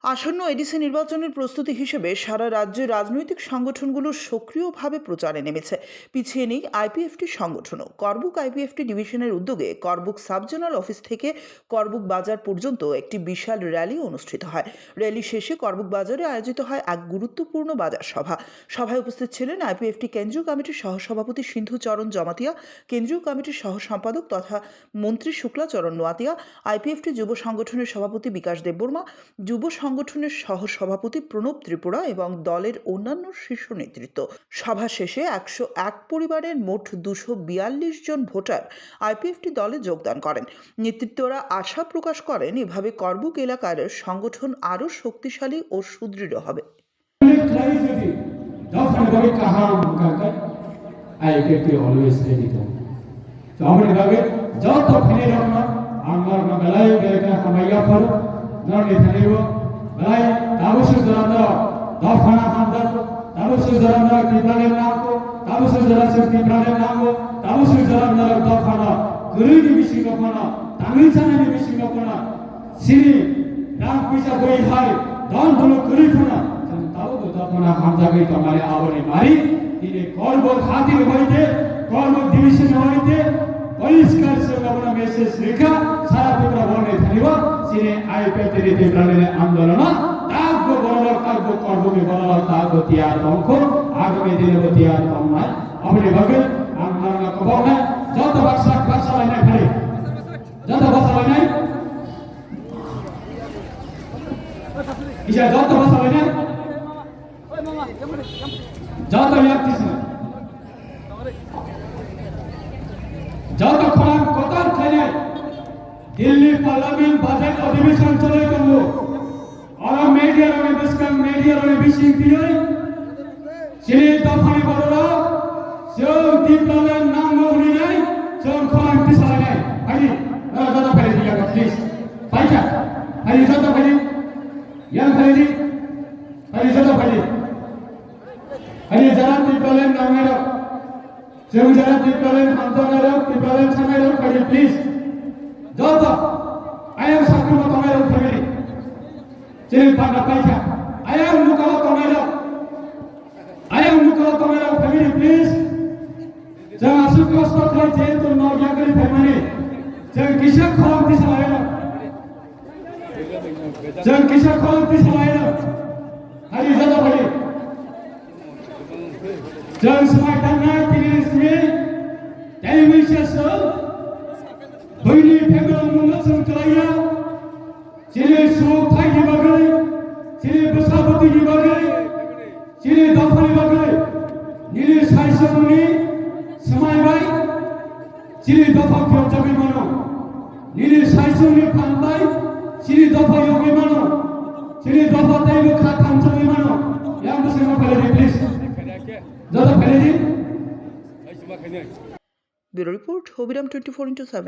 আসন্ন এডিসি নির্বাচনের প্রস্তুতি হিসেবে সারা রাজ্যে রাজনৈতিক সংগঠনগুলো সক্রিয়ভাবে প্রচারে নেমেছে। পিছিয়ে নেই আইপিএফটি সংগঠনও। করবুক আইপিএফটি ডিভিশনের উদ্যোগে করবুক সাব জোনাল অফিস থেকে করবুক বাজার পর্যন্ত একটি বিশাল র্যালি অনুষ্ঠিত হয়। র্যালি শেষে করবুক বাজারে আয়োজিত হয় এক গুরুত্বপূর্ণ বাজার সভা। সভায় উপস্থিত ছিলেন আইপিএফটি কেন্দ্রীয় কমিটির সহসভাপতি সিন্ধুচরণ জমাতিয়া, কেন্দ্রীয় কমিটির সহ সম্পাদক তথা মন্ত্রী শুক্লাচরণ নোয়াতিয়া, আইপিএফটি যুব সংগঠনের সভাপতি বিকাশ দেববর্মা, যুব সংগঠনের সহ সভাপতি প্রণব ত্রিপুরা এবং দলের অন্যান্য শীর্ষ নেতৃত্ব। সভা শেষে 101 পরিবারের মোট 242 জন ভোটার আইপিএফটি দলে যোগদান করেন। নেতৃত্বরা আশা প্রকাশ করেন এভাবে করবুক এলাকার সংগঠন আরও শক্তিশালী ও সুদৃঢ় হবে। Balai tabusu zaranda dafana hamdar tabusu zaranda kibranen namko tabusu zaranda kibranen namko tabusu zaranda dafana guru ni bishingapana tamil sana ni bishingapana sini ram pisa goi hai don bolo guru fana tabu dafana hamdar goi kamare avone mari ini korbor khatir hoite korbor division hoite পরিষ্কার সেবা message লেখা সারা পুত্র বনে থাকিব সিনে IPFT তীব্রনে আন্দোলন তাগো বড় কাগো করবুকে বড় তাগো তিয়ার অঙ্ক আগামী দিনে তিয়ার কমায় আপনি ভাবে আমরা কব না যত ভাষা হয় না খালি যত ভাষা হয় না ইসা যত ভাষা হয় না যত ইয়াকিস না যতক্ষণ কতার খেলে দিল্লি পার্লামেন্ট বাজেট অধিবেশন চলে গেল আর মিডিয়ার বিশিং দিয়ে সেই দফায় বড়রা সেই দীপলালের নাম মনে নেই সেই খলাং পিছায় নেই হাজি যত ফেলে দিয়া প্লিজ পাইছা হাজি যত ফেলি ইয়ান ফেলি হাজি যত ফেলি হাজি যারা দীপলালের নামের সেই যারা দীপলালের আন্দোলনের দীপলালের সামনের হাজি প্লিজ যত আয়াম সাকুমা তোমার ফ্যামিলি সেই পানা পাইছা আয়াম মুকাও তোমার ফ্যামিলি প্লিজ যে আসুক কষ্ট হয় যে তো নয়াগরি ফ্যামিলি যে কিসব খরচ দিছাইল হাজি যত বলি যে সময় টানা প্লিজ মি তাই উইশেস বইনি ফেব্রুয়ারি মুলসন করাইয়া চিলে সুখ থাকি বাগাই চিলে বসাপতি কি বাগাই চিলে দফানি বাগাই নীলে সাইসমনি সময় ভাই চিলে দফা কেউ যাবে মানো নীলে সাইসমনি ফান্দাই চিলে দফা যোগে মানো চিলে দফা তাই খা খামচমি মানো ইয়াম তো সেমা ফেলে দি প্লিজ যত ফেলে দি ব্যুরো রিপোর্ট হবিরাম 24x7।